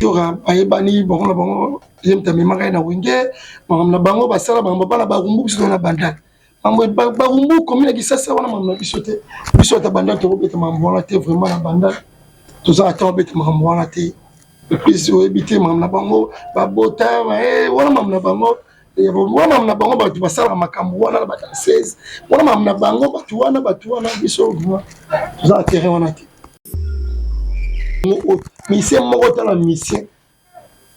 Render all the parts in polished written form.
Yora ayebani bon na bango yemta memaka na wenge na bango basala bango bana barumbu biso na bandal mambo barumbu commune kisasa wana mamna bisote biso ta bandal to beta mambo wana te vraiment na bandal to za ta beta mambo wana te plus ebité mamna bango babota wana mamna bango wana mamna bango batu basala makambo wana na bata 16 wana mamna bango batu wana biso vraiment to za terrain wana te mission moko tala mission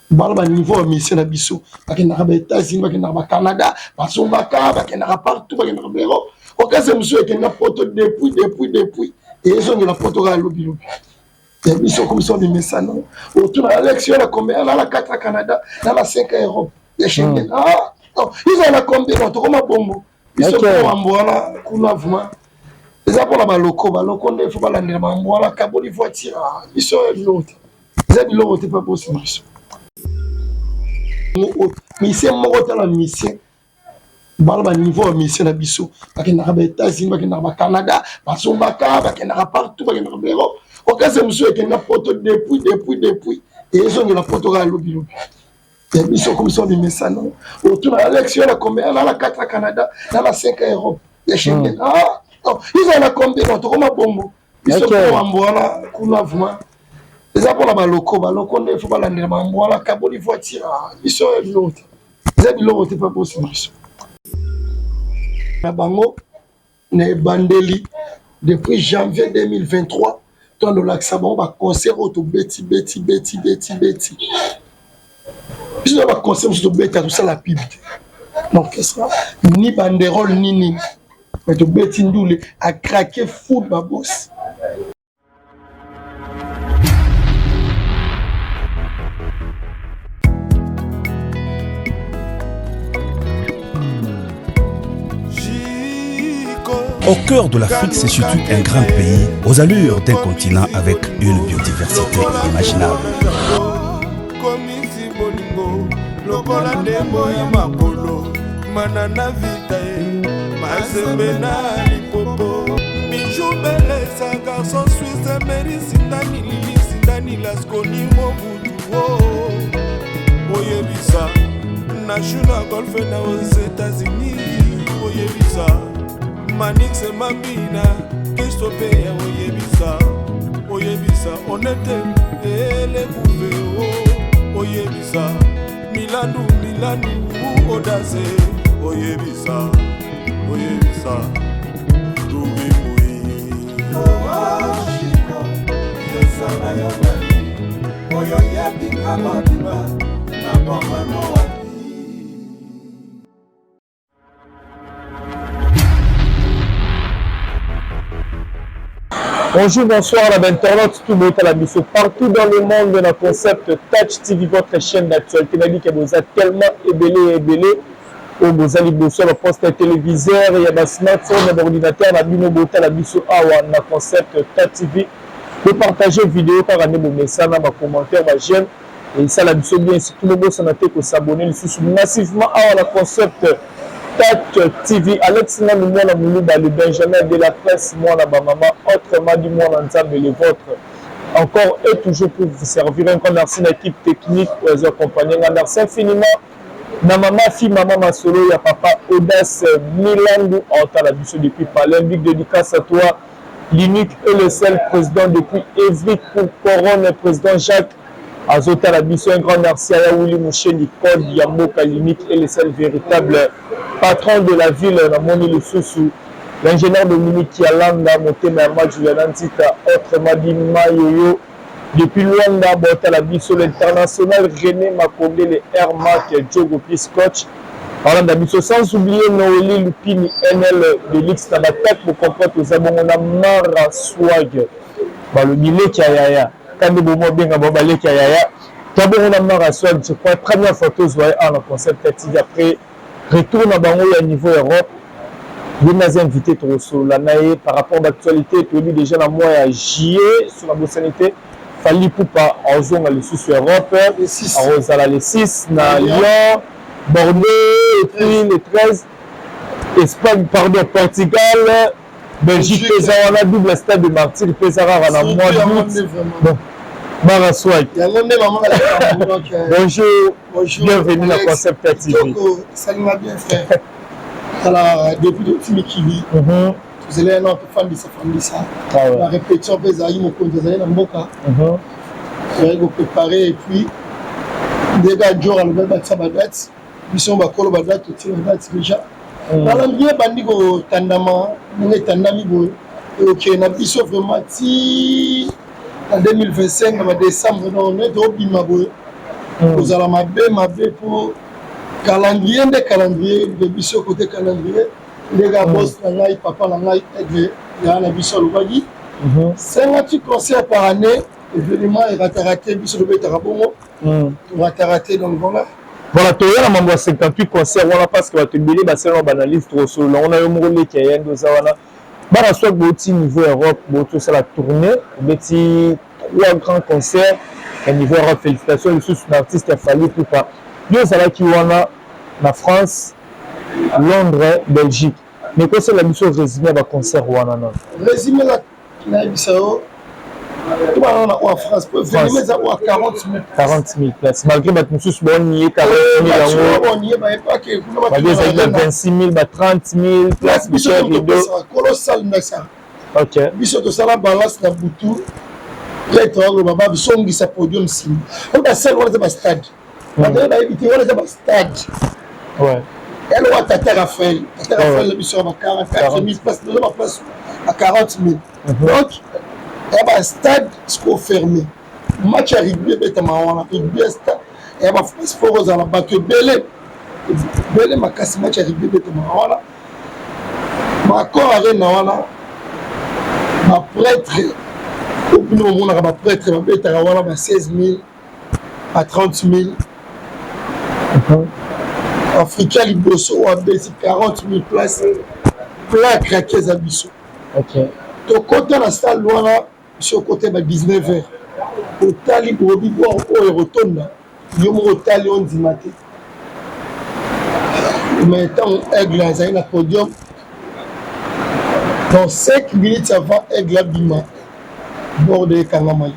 balba niveau mission na biso bakenda ba États-Unis bakenda ba Canada basombaka bakenda partout bakenda bero okaze muso ekenda poto depuis et ils ont la poto ga lobi et biso comme ça des messano autour de l'élection la combien la 4 à Canada dans la 5 à Europe les Schengen non ils ont la combien donc comme bombo biso pour ambola kuna vraiment les apôtres baloko ne faut pas l'année ambola kaboli voiture biso l'autre c'est l'autre pas possible mission moko tala mission balba niveau mission na biso bakenda ba États-Unis bakenda ba Canada basombaka bakenda partout bakenda bero okaze muso ekenda poto depuis et ils ont la poto ga lobi et biso comme ça des messano autour de l'élection la combien la 4 à Canada dans la 5 à Europe les Schengen non ils ont la combien donc comme bombo biso pour ambola kuna vraiment les apôtres baloko ne faut pas l'année ambola kaboli voiture biso l'autre c'est l'autre pas possible na bango ne bandeli depuis janvier 2023 dans le lac Sabon ba concert auto beti biso ba concert auto beti tout ça la pub donc qu'est-ce ni banderole ni mais to beti ndoule a craquer foot ba boss. Au cœur de l'Afrique se situe un grand pays aux allures d'un continent avec une biodiversité inimaginable. National Golf aux États-Unis, Manix et Mamina, Christophe Oyebisa, on était les bouffées, Oyebisa, Milano, Odaze, Oyebisa, Doubi Moui. Chico, Yesana Yobali, Oyoyebi Kamadiba, Nabamano. Bonjour, bonsoir à l'internaute, tout le monde à la mission. Partout dans le monde, on a concept Touch TV, votre chaîne d'actualité. On a dit que vous êtes tellement ébélé, où vous allez bosser le poste téléviseur, il y a des smartphones, des ordinateurs, on a mis nos bottes à la mission. On a concept Touch TV. Vous partagez vidéo par un message, dans commentaire, ma j'aime. Et ça, la mission bien, si tout le monde s'en a fait que s'abonner, massivement. On a concept Touch TV, Alex Namouna Moulouba, le Benjamin de la presse, moi, la maman, autrement du monde ensemble, les vôtres. Encore et toujours pour vous servir. Un merci à l'équipe technique, aux accompagnants. Merci infiniment. Ma maman, fille, maman, ma solo, il y a papa Audace Milandou, en temps la biche depuis Palais. Big dédicace à toi, l'unique et le seul président depuis Évry pour Couronne, président Jacques. Azota la mission, un grand merci à Yaouli Mouché Nicole Yamoka, l'unique et le seul véritable patron de la ville, Namoni Lususu, l'ingénieur Dominique Yalanda, Motema Juliana Ntita, autrement dit Mayoyo, depuis Luanda, Bota la mission, l'international René Makonde, le Air Mark, Diogo Piscoch, Orlando Bisso, sans oublier Noélie Lupini, NL de l'X Tabatak, pour comprendre que nous avons Mara Swag, le Nile Kayaya. Quand nous avons bien balé Kayaya, d'abord on a Mara Swag, je crois, première photo, vous voyez, en concept actif après. Retour à Bango à niveau Europe, vous m'avez invité sur la naïe par rapport à l'actualité, tu as vu déjà dans mois à juillet sur la sanité, Fali Poupa en zone à l'issue sur Europe, à Rosala les 6, à Lyon, Bordeaux, et puis les 13, Espagne, pardon, Portugal, Belgique, Pesara, double stade de Martyr, Pesara en mois d'août. Bara Swag. Bonjour, bienvenue dans Concept TV. Salut ma bien frère. Alors, depuis le petit Mikivi, vous allez un autre fan de ça. La répétition, vous allez mon compte, vous allez dans Mboka. Vous allez vous préparer et puis, des gars, Dior, le même bâtiment date. Ils sont bakolo badat, tout le monde déjà. Dans l'ambiance, bandigo tandama, nous tandami bo. Ok, na biso vraiment ti en 2025, en décembre, on est au Bimabo. Vous allez m'abé pour calendrier de biso côté calendrier. Les gars, boss, papa, il y a un biso le bagi. 58 concerts par année, événement est raté, biso le bétarabongo. Raté donc voilà. Voilà, tu as un 58 concerts, voilà, parce que tu as billet, c'est un banaliste trop solo. On a eu un rôle qui est un Zawana. Bara Swag, au niveau Europe, tout ça la tournée, petit 3 grands concerts, au niveau Europe, félicitations, je suis un artiste qui a fallu tout pas. Yo, ça là qui wana na France, Londres, Belgique. Mais quoi c'est la mission résumée à concert wana non? Résumé la Bissau. Tout le monde en France, venez à 40 000. 40 000 places. Malgré que nous sommes bons, 40 000 euros. 26 000, 30 000 places. Colossal, ok. Biso to sala balance na butu. Peut-être le baba bisongi sa podium si. On a seul on est stade. On a évité on est stade. Ouais. Elle va Tata Raphaël. Tata Raphaël le biso à 44 000 places, nous avons place à 40 000. Donc il y a un stade fermé. Match à rugby, il y a un stade. Il y a un sport aux alentours. Belé ma casse match à rugby, il y a un ma corps à Rennes, ma prêtre, au bout d'un moment, ma prêtre, ma bête à 16 000 à 30 000. Africain Liboso, à 40 000 places. Plein craqués à Bissau. Ok. Donc, quand on a ça, sur le côté de 19h, au tali pour boire au retourne, il y a un tali on dit maté. Maintenant, Aigle a un podium. Dans 5 minutes avant, Aigle a bima. Bord de Kangamay.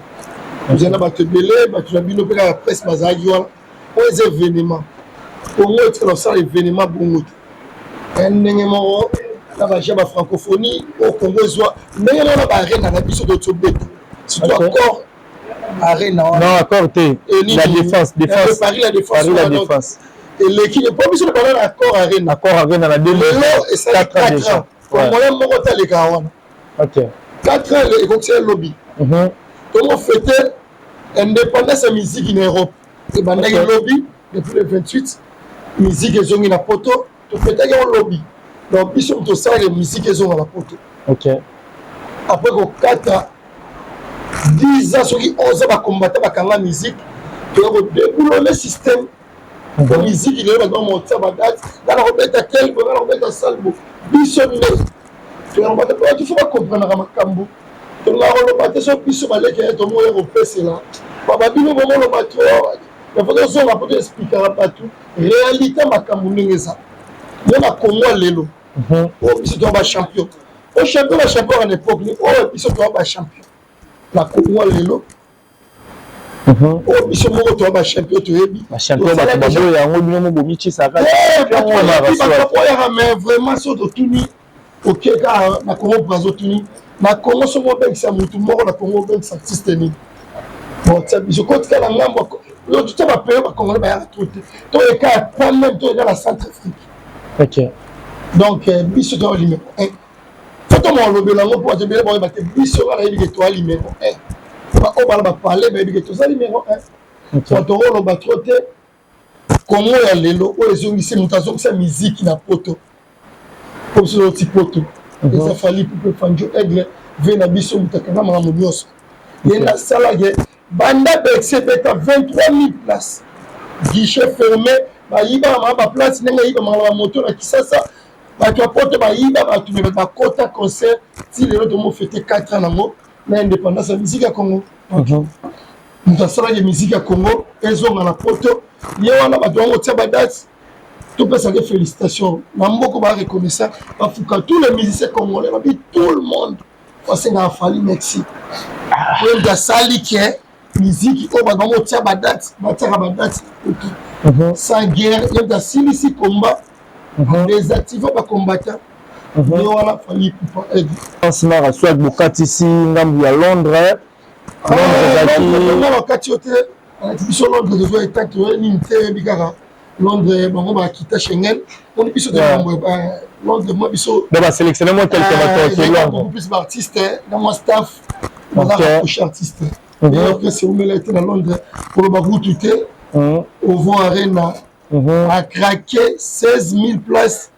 Vous avez battu belé, tu as bien opéré la presse, mais il y a des événements. Pour moi, c'est un événement pour nous. Un événement. La francophonie au Congo, mais il y a une arène à la biso de Tsobeta. Si tu accord, arène. Non, accord, la défense. Paris, la défense. Et l'équipe n'est pas obligée de parler d'accord arène. Accord arène à la 4 ans déjà. Pour moi, je vais les 40. Ok. 4 ans, c'est un lobby. Comment fêter l'indépendance de la musique en Europe? Et ben, il y a un lobby depuis le 28. Musique est dans la poto. Tu fais un lobby. Donc, ils sont tous les musiques qui sont à la poteau. Ok. Après, 4 ans, 10 ans, ceux qui osent combattre la musique, ils ont déboulonné le système. La musique, il est dans mon temps, dans la remettre à quel, dans la remettre à Salbo. Bissonné. Tu ne faut pas comprendre à Makambo. Tu ne vas pas sur Bissonné qui est au moins européen, c'est là. Papa, tu ne vas pas le battre. Il faut expliquer à tout. Réalité, Makambo, n'est ça. Il y a un Congo Lélo. Ils sont champions. Au champion, la champion à l'époque, ils sont champions. La Congo Lélo. Ils sont champions. Champion, mais vraiment, sur le Tuni, ok, car la Congo Brazzotuni, la Congo, son mot, c'est un mort, la Congo, c'est un système. Bon, je compte que la langue, tu t'as pas payé, la Congo, il y a tout. Tu es pas même dans la Centrafrique. Ok. Donc, biso doit le numéro 1. Faut que le bilan pour te bien voir que biso va aller que numéro 1. On va parler mais que toi numéro 1. Quand on va battre comment ya lelo o ezongisi mutazo que sa musique na poto. Comme sur le petit poto. Et ça fallait pour Fanjo Aigle venir na biso mutakana mamu nyos. Et la salle banda bexé beta 23 000 places. Guichet fermé. Baïba ma place nenga yiba ma moto na kisasa bato apote baïba bato me bakota concert si les autres mo fêter 4 ans nango na indépendance de musique à Congo. Nous avons la musique à Congo ils ont na poto ye wana bato ngo tia badate tout peut ça félicitations na mboko ba reconnaissant bafuka tous les musiciens congolais ba tout le monde parce que na fali merci pour da sali qui musique oyo bato bango tia badate batiaka badate sans guerre yeba asilisi combat désactive bacombattant nde wana Fally Ipupa aide Mara soit bokatisi ngambu ya Londres bakati yo te biso Londres tozo etaki nini te yebi kaka Londres bango bakita Schengen oni biso te Londres moi biso basélectionne moi quelque bato beaucoup plus d'artistes dans mon staff baza couche artiste d'ailleurs que c'est umela été dans Londres pour ba route te au Vent Arena a craqué 16 000 places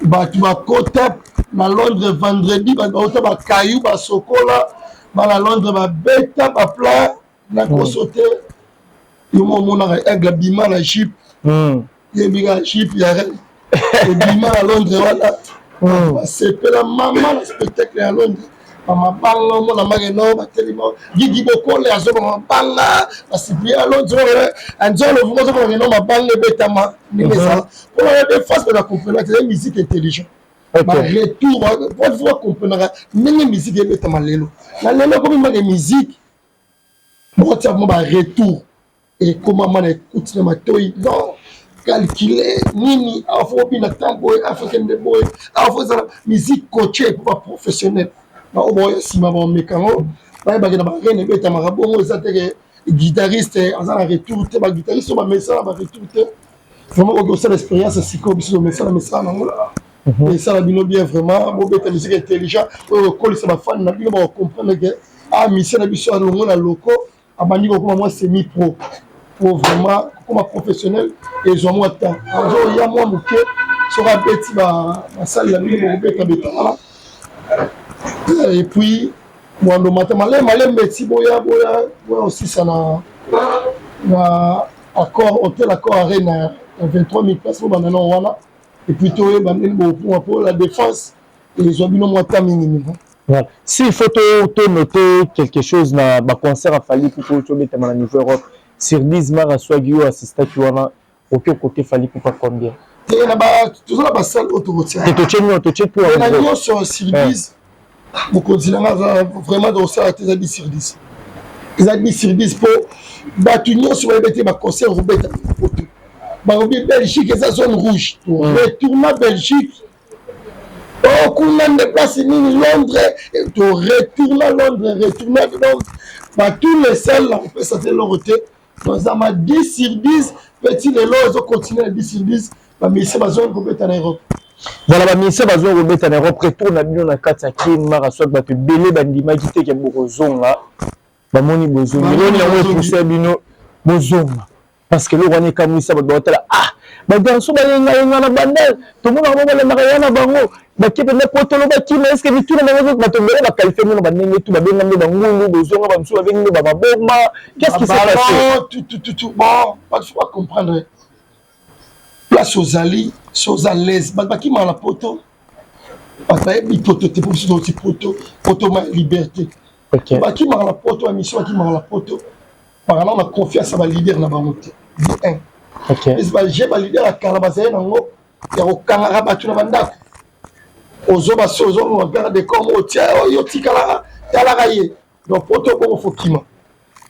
bato bakota na Londres vendredi baota bakayou basokola bana Londres babeta bapla na kosote yo momonaka aigle bima na Jeep yebika Jeep ya bima na Londres wana basepela mama na spectacle ya Londres bamabanga omona makeno batelema Gigi Bokole azoba mabanga basiplie à Londres anzolo vuko azoba makeno mabanga ebetama ndenge ezala mpona ya défense bana comprendre que musique intelligente retour pour pouvoir comprendre ndenge musique ebetama lelo na lelo komi maka musique botia mo ba retour et comment man écoute na matoi non calculer nini afo bina tambo africaine de boy afo za musique coachée pour professionnel ba oboya sima ba mekango ba ba na ba rene betama rabongo ezateke guitariste en un retour te ba guitariste ba message ba retour te vraiment au sein l'expérience c'est comme si le message et ça la bino bien vraiment bo beta musique intelligent o coller ça ba fan na bino ba comprendre que ah mission na biso longo na loko abandi ko moi semi pro pour vraiment comme professionnel et zo moi temps zo ya moi muke sera beti ba salle la bino bo beta beta et puis moi no matamale malem beti boya aussi ça na accord hôtel accord arena 23 000 places pour banana wana et plutôt pour la défense et les obino moi minimum. Voilà. S'il faut noter quelque chose dans le concert à Fally Ipupa au niveau Europe sur 10 mars Swagio assistant qui wana aucun côté Fally Ipupa combien et là bas toujours la salle autoroutière tu check pour la nuit sur 10 vous continuez vraiment dans ça tes habits sur 10 les habits sur 10 pour batunion sur les concert Robert Barobi Belgique et sa zone rouge. Retourne à Belgique. Oh, qu'on a déplacé Londres. Tu retournes à Londres, retourne à Londres. Bah, tous les salles, on peut s'atteler leur côté. Donc, ça m'a 10 sur 10. Petit les lots, ils ont continué à 10 sur 10. Bah, mais c'est ma zone complète en Europe. Voilà, bah, mais c'est ma zone complète en Europe. Retourne à Lyon, à 4 à Kim, Marassoc, bah, tu belé, bandima, qui t'es qui est bourrozon là. Bah, mon bourrozon. Mais là, on a poussé à Bino, bourrozon. Parce que le roi n'est qu'à Moussa, ah, bah, dans ce moment-là, il y a un bandel, tout le monde a un mariage à Bango, bah, qui peut n'importe quoi, qui est-ce que tout le monde va tomber, bah, qualifier, bah, tout, bah, bien, bah, Bango, besoin, bah, Moussa, avec nous, bah, Bomba, qu'est-ce qui s'est passé? Tout, bon, pas de fois comprendre. Place aux alliés, aux à l'aise, bah, qui m'a la poto, bah, il poto, t'es pour aussi poto, ma liberté. Bah, qui m'a la poto, à mission, qui m'a la poto. Par exemple, on a confiance à ma leader dans la montée. J'ai ma leader à Calabazaï, il y a au Canara battu dans la bande. Aux hommes, on regarde des corps, on tient, on y a donc, pour tout, il faut qu'il m'a.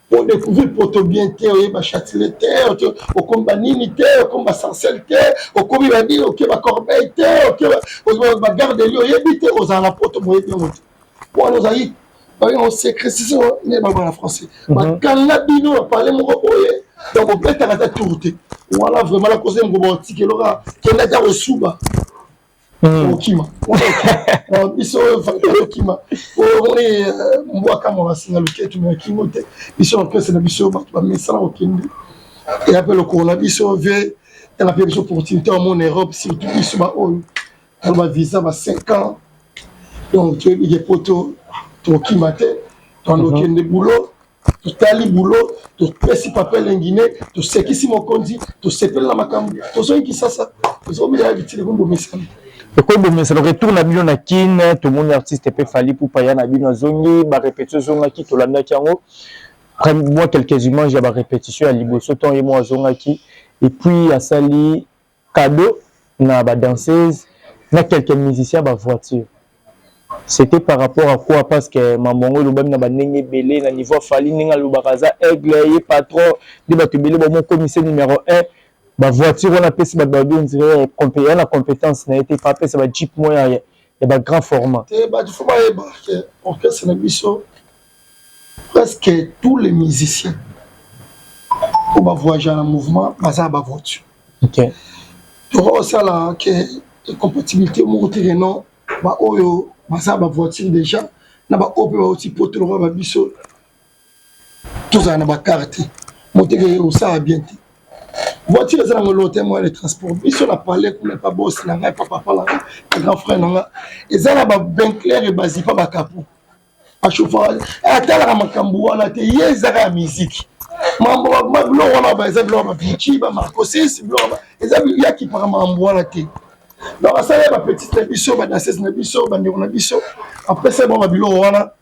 Pour découvrir, pour tout bien, on va châtier terre, au combat nini, au combat sarcelle, au combat va dire, ok, ma corbeille, on va garder lui, on y habite, on a la porte, on va bien monter. Pour nous aïe. On secret, c'est ça, on est pas français. Quand la bino a parlé, mon repoye, donc on peut être à la tourte. Voilà vraiment la cause de mon robotique, et l'aura, qui est là au souba. Au Kima. Ils sont au Kima. On est, on voit comme on va signer le quai, tu mets un Kimote. Ils sont en place, c'est la mission, mais ça, au Kindi. Et après le coronavirus, on veut, elle a fait des opportunités en Europe, surtout, ils sont à on va visa, 5 ans. Donc, tu as des poteaux. Tu matin, tu as le boulot, tu as le boulot, tu as le papier en Guinée, tu sais qui c'est mon conduit, tu sais pas la macambo, tu sais qui ça, tu sais bien habitué le bon message. Le retour na bino na kin, tout le monde artiste peut Fally Ipupa ya na bino zongi, ba répétition zonga ki to landa kiango. Après moi quelques images ya ba répétition à liboso ton et moi zonga ki et puis à sali cadeau na ba danseuse na quelques musiciens ba voiture. C'était par rapport à quoi? Parce que Mamongo Lubam n'a pas belé, na niveau Fali Ninga Lubakaza, Aigle, patron, de Batubele, mon commissaire numéro 1, ma voiture, on a fait ce babou, on dirait, la compétence n'a été pas fait, c'est un Jeep moyen, et un grand format. Il faut presque tous les musiciens, pour voyager en mouvement, ils ont une voiture. Ok. Tu vois ça là, que la compatibilité, mon terrain, oyo basa ba voiture déjà na ba ope ba aussi pour tout ba biso tout ça na ba carte moteke au ça bien voiture ça na l'hôtel moi les transports biso na parler comme pas boss na papa là grand frère na et ça na ba ben clair et basi pas ba capot a chauffeur atala makambo wana te yezaka musique mambo ma blo wana ba za blo ba bichi ba marcosis blo ba eza ya ki para mambo wana te. Donc, ça y est, ma petite nabiso, ma danseuse nabiso, ma néo nabiso. Après, c'est bon, ma bilo, voilà.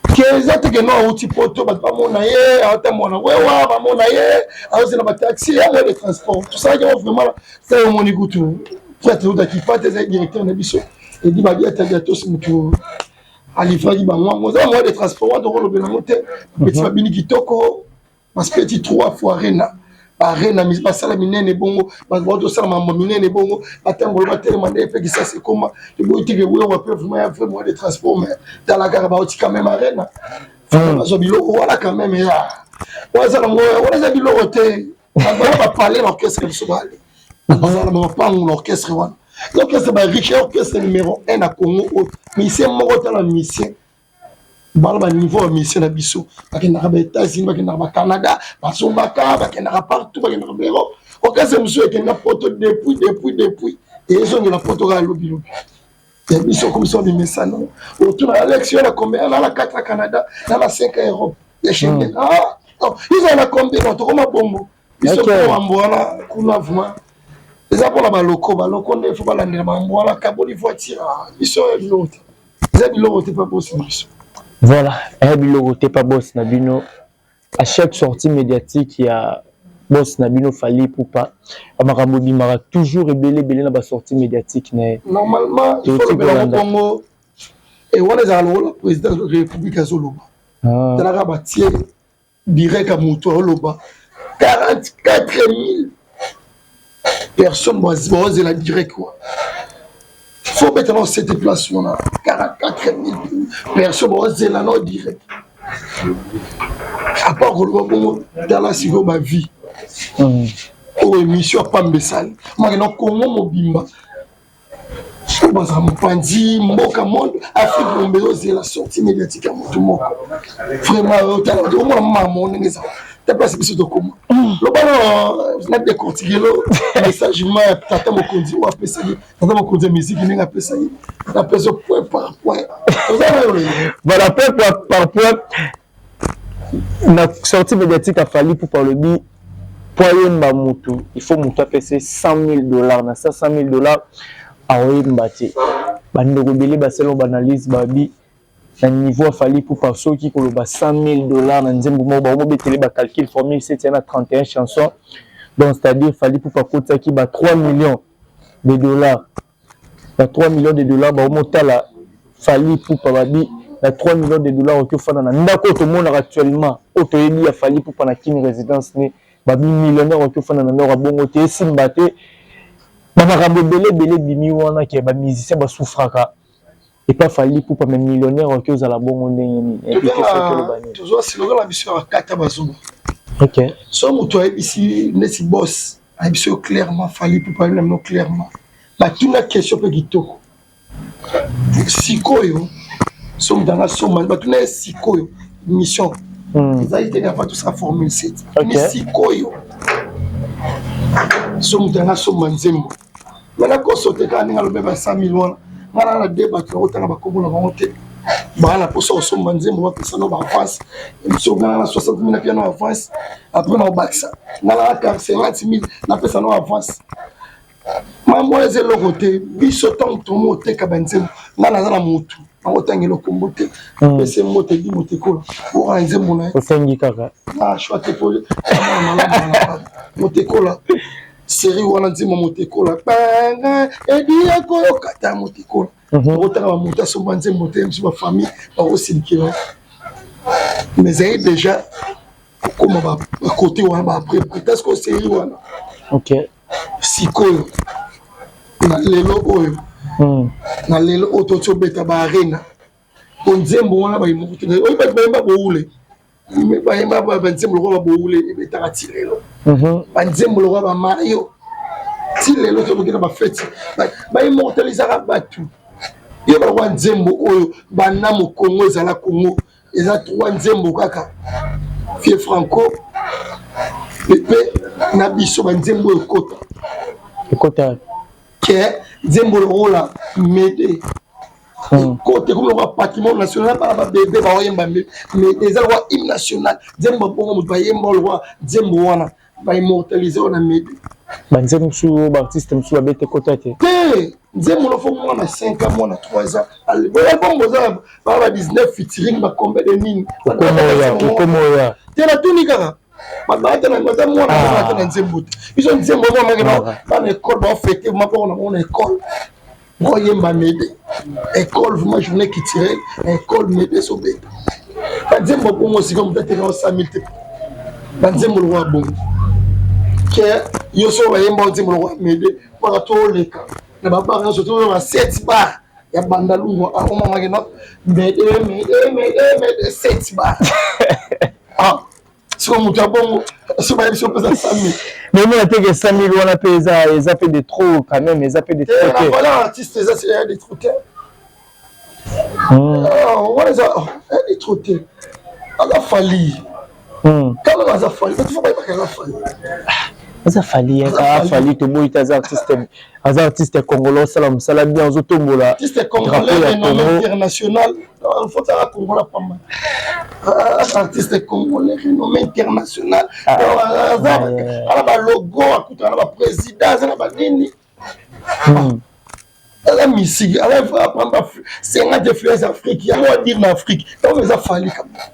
Que ça, tu as un outil poto, ma pas mon aïe, à ta mon aïe, ma mon aïe, à oser la taxi, à les transports. Tout ça, il y a vraiment, c'est mon écoute. Frère, tu as qui fait tes directeurs nabiso. Et dit, ma vie, tu as gâteau, c'est mon tour. À livrer, il m'a moi, les transports, de rôle, le monter. Petit babini qui toko, ma petit 3 fois arena. Arena basala minene bongo bazo sala mambo minene bongo batango ba tellement pe ça c'est comment le boiti que oui on peut vraiment des transports mais dans la gare ba oti quand même arena bazo bilo voilà quand même ya wazala mo wala bilo roté ba parler l'orchestre le sobale wazala mo pas l'orchestre wana l'orchestre ba riche orchestre numéro 1 à Congo mais c'est mon la mission. Balba niveau mission na biso bakenda ba États-Unis bakenda ba Canada basombaka bakenda partout bakenda bero okaze muso ekenda poto depuis et ils ont la poto ga lobi et biso comme ça des messages autour à l'élection la combien là la 4 à Canada dans la 5 à Europe les Schengen ah non ils ont la combien on toma bongo ils sont pour amboana kuna vraiment les apôtres ba loko ne faut pas la ndela amboana kaboli voiture ils sont l'autre ils ont l'autre pas possible. Voilà, un pas boss Nabino. À chaque sortie médiatique, il y a boss Nabino Fali pour pas. Amaramodi Mara toujours ébélé dans la sortie médiatique. Normalement, il faut le Congo. Et on est à le président de la République Zoloba. De la rabatier direct à Moutoua Loba. 44 000 personnes vont la direct quoi. Il faut mettre dans cette place on a 44 000 personnes vont la non direct. À part que le dans la sigo ma vie. Pour émission pas mbesal. Moi non Congo mobimba. Baza mpandi mboka monde Afrique bombezo la sortie médiatique à tout monde. Vraiment au moins maman ngeza. Ta place biso to comment. Le ballon na décortiquer le message ma tata mokonzi ou apesa tata mokonzi musique ninga apesa na peso point par point. Voilà point par point. La sortie médiatique a fallu pour parler de Poyen Moutou. Il faut monter à passer $100,000. Dans ça $100,000 à Oyembati. Bandego Bele Baselo Banalyse Babi. Un niveau a fallu pour par ceux qui ont $100,000 dans Nzembo Moba. On va calcul formule 731 chansons. Donc c'est-à-dire il fallait pour par côté qui bat $3 millions. $3 millions, bah au montant là fallu pour par Babi. $3 millions que fana na ndako to mona actuellement auto yebi a fallu pour pana kini résidence ne ba millionnaire que fana na ndako bongo te simbate ba makambo belé bimi wana ke ba musicien ba souffraka et pas fallu pour pas même millionnaire que za la bongo ndenge et puis que le bani toujours si le la mission à kata bazuma. OK so moto ici nesi boss a mission clairement fallu pour parler même clairement ba tuna question pe kitoko sikoyo sommes dans la somme, mais tu sikoyo mission. Ils ont été dans tout ça formule 7. Mais sikoyo sommes dans la somme nzembo. Mais la consulté quand on a le bébé 100 millions, on a la débat qui autant ba kobo na monter. Ba la poso somme nzembo ba pesa no ba avance. Ils sont dans la 60 000 piano avance. Après on baxa. Na la 50 000 na pesa no avance. Maman est le côté biso tant to moté ka benzembo. Na la motu. Autant le combote mais c'est moté di moté ko pour un zembona au sengi kaka ah choix te pour moté ko là série wana nzembo motekola banga edia koyo kata motekola otaka ba moto somba nzembo te msu ba famille ba osilikira mais ça déjà comme ba côté wana ba après peut-être que série wana OK sikoyo na lelo oyo na lelo oto beta ba arena nzembo wana ba imukuti oyo ba boule bayemba ba nzembo lo ba boule beta tirelo ba nzembo lo ba Mario tirelo to bokina ba fête ba immortaliser batu yo ba wa nzembo oyo ba na mo Congo ezala Congo eza trois nzembo kaka Fie Franco pepe na biso ba nzembo ekota ke nzembo lo la mede côté comme le patrimoine national ba bébé ba oyemba mais eza le hymne national nzembo bongo mutu bayemba le roi nzembo wana ba immortaliser on a mede ba nzembo su ba artiste msu ba bete kota te nzembo lo fo mwana 5 ans mwana 3 ans album boza ba 19 featuring ba combien de nini komoya tena tuni kaka babata na mata mwana na nzembo iso nzembo mwana na école ba fêter mako na mon école Moyemba Médé, école, moi journée qui tirait, école Médé Sobé. Nzembo bongo aussi comme peut-être dans 5000 te. Nzembo le roi bon. Que yoso bayemba nzembo le roi Médé para to leka. Na baba na surtout na 7 bar. Ya bandalungu a o mama ngena Médé 7 bar. Ah. Si on monte bon, si on va aller sur les 5000. Mais moi, je sais que 5000 on a payé ça, ils ont fait des trop quand même, ils ont fait des trop. Voilà, artiste, ça c'est des trop. On les a des trop. On a fallu. Quand on a fallu, il faut pas qu'il a fallu. Ça fallu que moi, les artistes congolais, ça bien aux automobiles. Artiste congolais, renommé international. Il faut que Congolais pas mal. Artiste congolais, renommé international. Alors, le logo, le président, le nini. La musique, elle va prendre 50 fleurs d'Afrique. Il y a moi à dire en Afrique. Donc, il a fallu comme ça.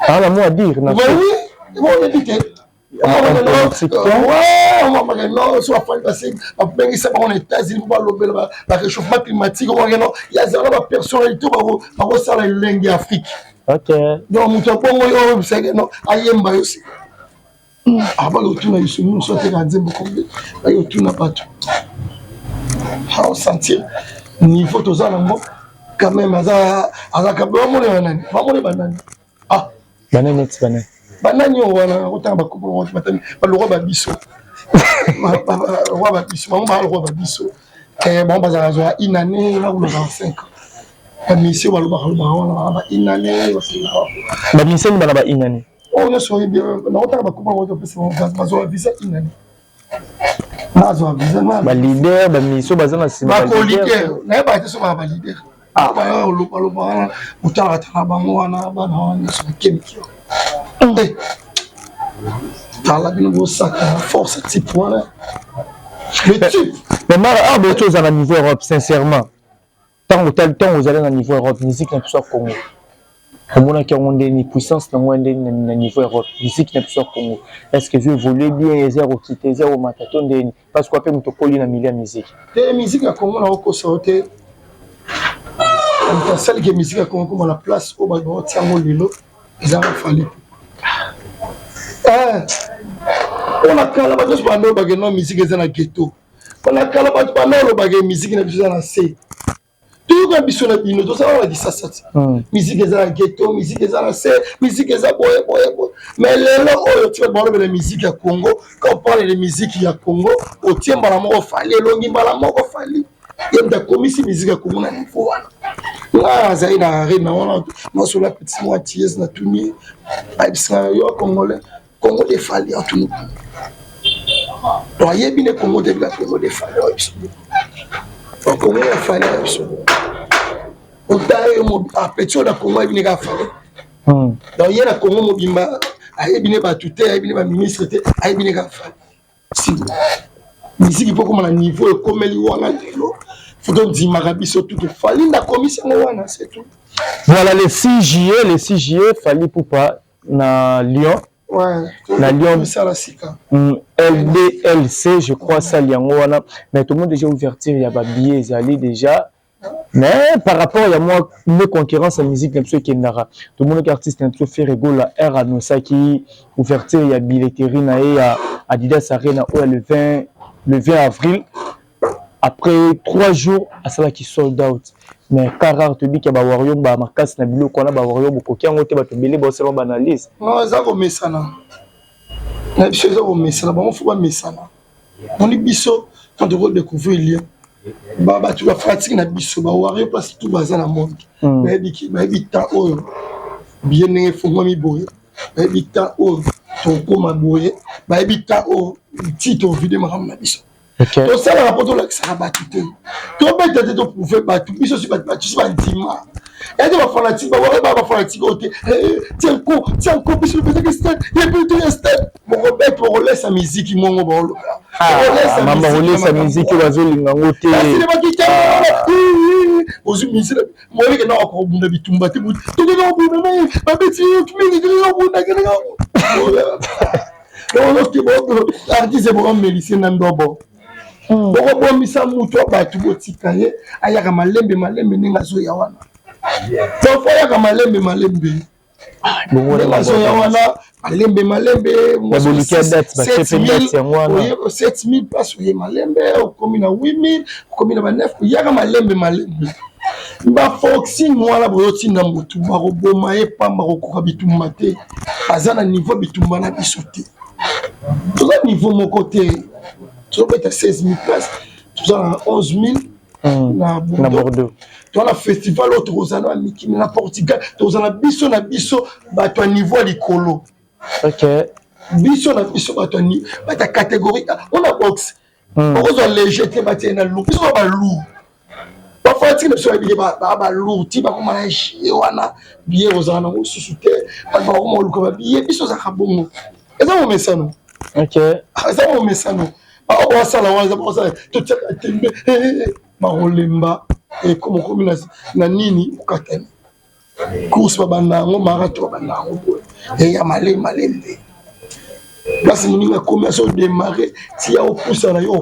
Ah, la moi à dire en Afrique. Oui, on a dit que. On va le réchauffement climatique, il y a zéro personnalité ça la langue d'Afrique. OK. Donc, nous ayemba aussi. Ah, bah, nous sommes sentir niveau de ça, quand même, ah, banani wana otanga bakubolo batani baloro babiso roi babiso mama roi babiso bon bazazwa inane na 25 ans ba mission baloba wana ba inane ba mission bana ba inane on ne saurait bien na otanga bakubolo pesa bazwa visa inane bazwa visa ba leader ba mission bazana sima ba leader na ba te so ba leader ba loba utala tala bango wana bana wana so kemiki T'as la force type voilà. Le type. Mais moi, des choses à la niveau Europe, sincèrement. Tant vous allez à niveau Europe, musique n'est plus au Congo. Comme on a une puissance dans le niveau Europe, musique n'est plus au Congo. Est-ce que je voulais bien zéro quitter zéro mataton de parce qu'on peut me coller dans milieu musique. La musique à Congo, on a encore sorti. On a celle qui est musique à Congo comme la place au bas de Tiango Lilo, ils ont fallu. On a quand même la musique dans le ghetto. On a quand même la musique dans le C. Tout le monde a dit tout ça, on a dit ça. Musique dans le ghetto, musique dans le C, musique dans le boy. Mais là, tu vas parler de la musique à Congo. Quand on parle de musique à Congo, on tient à la mort, il longi à la mort, il y a des commissions musique à Congo. Là, ça y est, on a sur la petite moitié, on a tout mis. Il y a Congolais. Congo de Fali en tout nous. Donc il y a bien Congo de Congo de Fali. Donc Congo de Fali. On t'a petit on a Congo de Fali. Donc il y a Congo mobimba, il y a bien batouté, il y a bien ministre, il y a bien Fali. Si musique il faut comme un niveau comme les wana delo. Faut donc dire Marabi surtout que Fali la commission wana c'est tout. Voilà les 6 juillet Fali Poupa na Lyon. Ouais, la Lyon. Est-ce LDLC, je crois, ça, Liangwana. Mais tout le monde déjà ouverture, il y a des billets, ils allaient déjà. Mais par rapport à moi, une concurrence en musique, même ceux qui n'ara. Tout le monde qui est artiste, un peu fait rigolo, la R à Nosaki, ouverture, il y a billetterie, il y a Adidas Arena, le 20 avril. Après 3 jours, à cela qui sold out. Mais car tu dis qu'il y a des warriors, ma casse na bilo, qu'on a des warriors, beaucoup qui ont été battus, c'est une analyse. Non, ça va mettre ça là. Na biso ça va mettre ça là, bon faut pas mettre ça là. On est biso quand tu redécouvrir lien. Bah tu vas fatigue na biso, bah warrior place tout bazar na monde. Mais biki, mais bita o bien né faut moi mi boye. Mais bita o ton koma boye, bah bita o tito vidéo ma na biso. Donc ça la rapport là que ça va tout. Tu vas pas te prouver battre, biso si battre, tu vas dima. Et tu vas fanatique, bah fanatique côté. Tiens ko, biso le peut-être stade, il y a plus de stade. Mon Robert pour relayer sa musique qui monte au lo. Maman relayer sa musique qui va jouer ngoté. C'est pas qui t'a. Aux musiques, moi que non encore bunda bitumba te bout. Tu que non bunda mais ba petit tu me dis non bunda que non. Non, c'est bon. Artiste c'est bon mélicien ndobo. Boko bomisa mutu abatu botikaye ayaka malembe ninga zo ya wana. Donc ayaka malembe bongo zo ya wana malembe moi 7000 passe oye malembe okomi na 8000 okomi na 9 yaka malembe ba foxi mwala boyoti na mutu ba roboma e pamba ko bitumba te azana niveau bitumba na bisote. Tout ça niveau mon côté tu as 16 000 places, tu as 11 000 na Bordeaux. Tu as un festival tu as un Portugal, tu as un biso na biso, tu as un niveau à l'écolo. Ok. Biso na biso, tu as ta catégorie. On a boxe. On a léger, tu as un lourd. Biso na lourd. Parfois, tu as un lourd. Tu as un chiwana, billet aux anas, au sous-souté, tu as un billet, biso na bon. Et ça, on met ça, non? Ok. Ça, on met ça, non? On ça là on ça tout ça tembe marolemba et comme na nini ukatani course babanda ngo marathon babanda ngo et ya malembe basi muninga commerce démarrer si ya opoussa na yo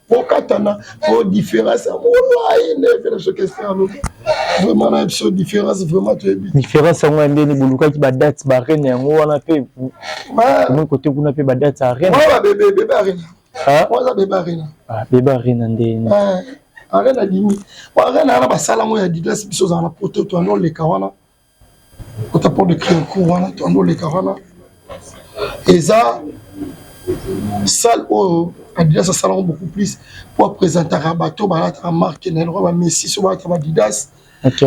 okatana pour différence ne ce question vraiment na une différence vraiment tu différence ngo ndeni buluka ki ba date ba reine ngo wana pe mon côté kuna pe ba date a reine bébé arena. Moi ça bébé arena. Bébé arena ndeni. Arena dimi. Arena na basala ngo ya Adidas biso za na poto to ando le kawana. Ko ta pour de créer un cours wana to ando le kawana. Et ça salle au Adidas ça sala beaucoup plus pour présenter Rabato balata marque na roi Messi so ba Adidas.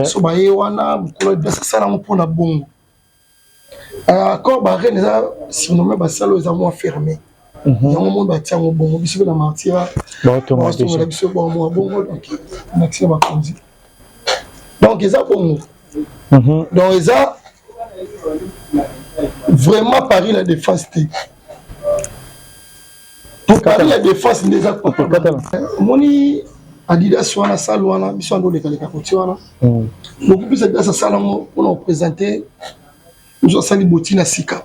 So ba yewana mukolo Adidas sala ngo pona bongo. Quand ba arena ça surnommé ba sala za mo fermé. Il y a un moment où il y a un bon biso na martira biso bon mo bongo donc maximum va conduire donc ça bongo donc ça vraiment Paris la défense pour Paris la défense des actes moni Adidas wana salle wana biso ndo le kaleka koti wana beaucoup plus Adidas salle on a présenté nous sali botina sika.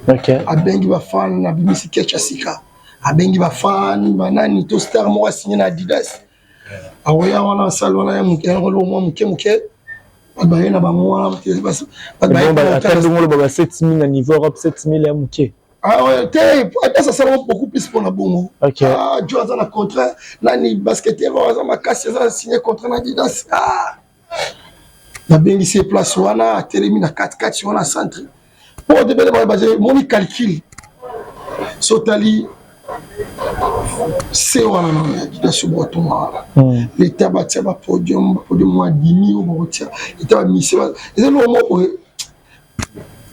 Ok. Abengi ba fan na bimisi kecha sika. Abengi ba fan banani to star mo signé na Adidas. Awoya wana salona ya muke ngolo mo muke. Ba yena ba mo wana ba attendre ngolo ba 7000 na niveau Europe 7000 ya muke. Ah ouais, Adidas ça beaucoup plus pour na bongo. Ok. Ah, tu as un contrat nani basketteur va ma casse ça signé contrat na Adidas. Ah. Na bengi se place wana termine na 4-4 wana centre. Pour de mon calcul sotali c'est wana na sur bottom l'état batia ba podium mois demi au botia était mission et le moment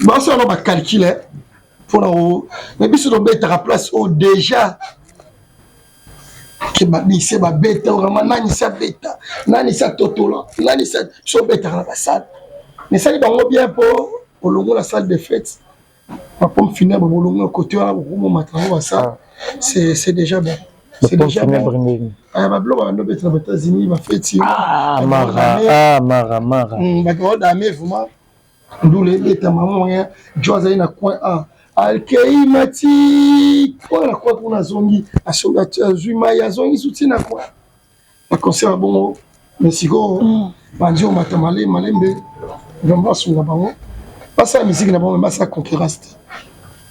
ba ça on va calculer pour la mais biso do beta la place au déjà que ba mission ba beta vraiment nani sa totola nani sa so beta la salle mais ça il va bien pour le la salle de fête ma pomme funèbre pour le côté là pour mon matériau ça c'est déjà bon c'est déjà bon ma bloc on doit être aux États-Unis ma fête mara ba ko da me vraiment ndule beta maman ya joza ina coin alkei mati voilà quoi qu'on a zongi a zuma ya zongi soutien quoi la concert bon mais siko bandi o matamale malembe vraiment sur bango passa musique na bango massa concurrence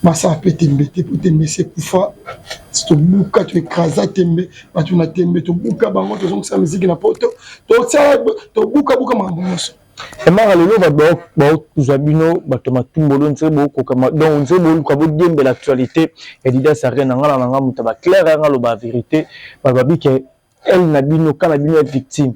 massa petembe te petembe c'est kufa to buka to ekraza tembe batu na tembe to buka bango to zongi sa musique na poto to buka mambo nyonso Emara lelo ba tuzabino batoma tumbolo nzebo ko kama donc nzebo ko bodembe l'actualité et Didas Arena ngala nga mutaba clair nga lo ba vérité ba babi que elle na bino kana bino victime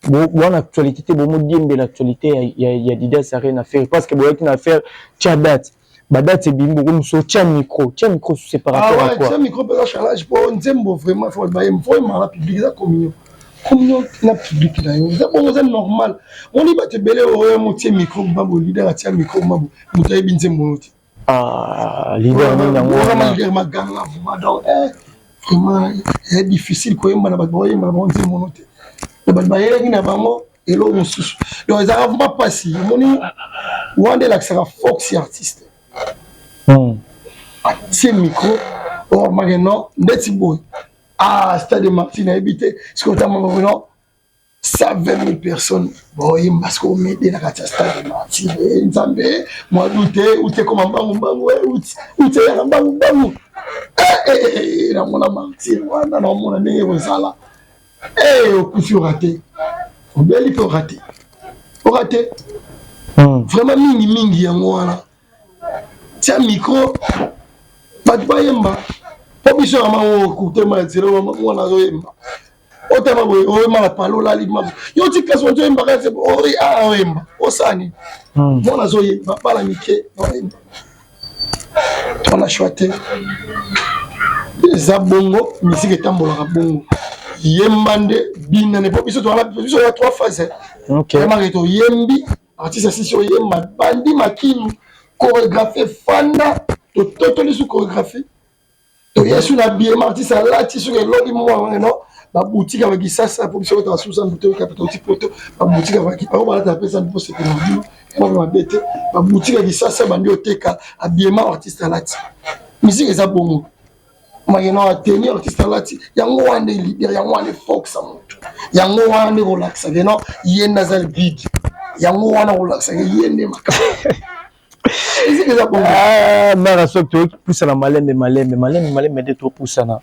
bon actualité te bon modembe l'actualité ya Didas Arena faire parce que boyaki na faire tia date ba date bimbo comme so tia micro c'est par rapport à quoi tia micro peut challenge pour nzembo vraiment faut ba la public la communion na public là c'est bon c'est normal on dit ba te belé o motie micro babo leader atia micro mabo mutaye binzembo leader ni nango vraiment leader maganga donc vraiment c'est difficile ko yemba na ba boye mba bonzi monote na ba bayela ni na bango elo mususu donc ça va vraiment passer moni wande la sera fox artiste c'est micro or mageno ndeti boy Stade Martin a habité, ce qu'on a maintenant 120 000 personnes. Bon, il m'a dit m'aider dans le Stade Martin. Nzambe, moi douté, ou t'es comme un bangou, ou t'es un bangou. Dans mon Martin, dans mon année aux ala. Au coup de raté. Au bien il peut rater. Au raté. Vraiment mingi en moi. Tiens micro, pas de bayemba. Pobisho ama okuté mazelo mwana zoyemba otama boy oyema la palola libma yo tika so zoyemba ka se ori a oyemba osani mwana zoyemba bala mike oyemba tona choité za bongo musique tambola bongo yembande binane pobisho to ala biso ya 3 phases OK mareto yembi artiste sisio yemba bandi makinu chorégraphie fanda to totoli sous chorégraphie to yesu na bien artiste alati sur le lobby moi non ba boutique avec ça pour que soit sous un boutique capital petit poto ba boutique avec pas ba la personne pour se que moi ma bête ba boutique avec ça bandi oteka habillement artiste alati musique eza bongo mayeno ateni artiste alati yango wande leader yango wande fox amoto yango wande relax non yenda za big yango wana relax yende makaka Mara sok to pousse na malembe de to pousse na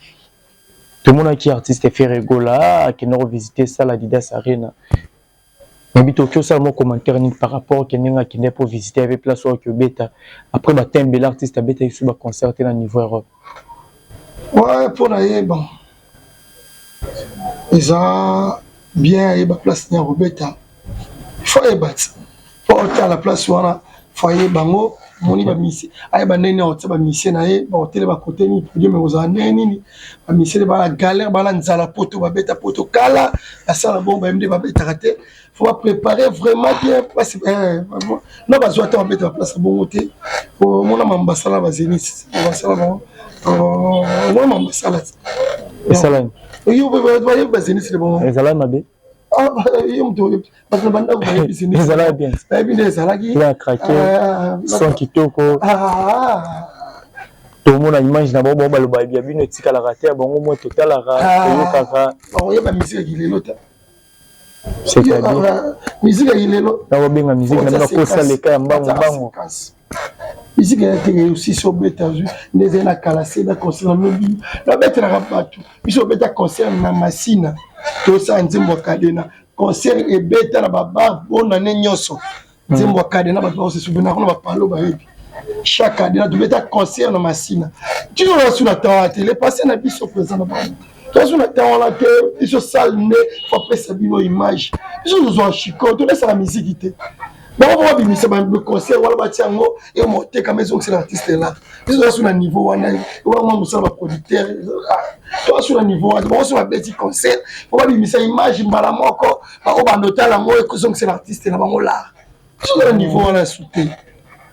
tout le monde qui artiste fait rigola qui nous visiter ça la Didas Arena mais bito que ça mon commentaire ni par rapport que ninga qui n'est pour visiter avec place ou que beta après ba tembe l'artiste a beta sur ba concerter na niveau Europe ouais pour aller bon ils ont bien et ba place na beta faut y battre faut à la place où on foyer bango moni ba misi ay ba nene o tsaba misi na ye ba hôtel ba côté ni pour me oza neni ba misi ba la galère ba la nzala poto ba beta poto kala la sala bomba mde ba beta raté faut préparer vraiment bien parce non ba zo ta beta place bon hôtel mona mambasala ba zenith ba sala bon mona mambasala et salam yo ba zenith bon et salam mabe parce que banda ko business ezala bien ezala ki la craquer son kitoko to mona image na bobo baloba bien bino tika la rater bongo mo total la kaka oyo ba musique ki lelo ta c'est à musique ki lelo na benga musique na ko sa le ka mbango musique ya tege aussi sur beta ju neze na kalase na concert na beta na rabatu biso beta concert na masina to sa nzimbo kadena concert et beta na baba bona ne nyoso nzimbo kadena ba se souvenir na ba palo ba yebi chaque kadena to beta concert na masina tu vois sur la télé passer na biso présent na ba to sur la télé que biso salle ne faut pas sa bino image biso nous en chico to laisse la musique té bon on va bimisa ba concert wala ba tiango et monter comme ils ont c'est l'artiste là biso sur un niveau wana wala mo musala producteur toi sur le niveau on sur un petit concert faut pas bimisa image mbala moko ba o ba notala ngo e kozong c'est l'artiste na bango là sur le niveau wana sauter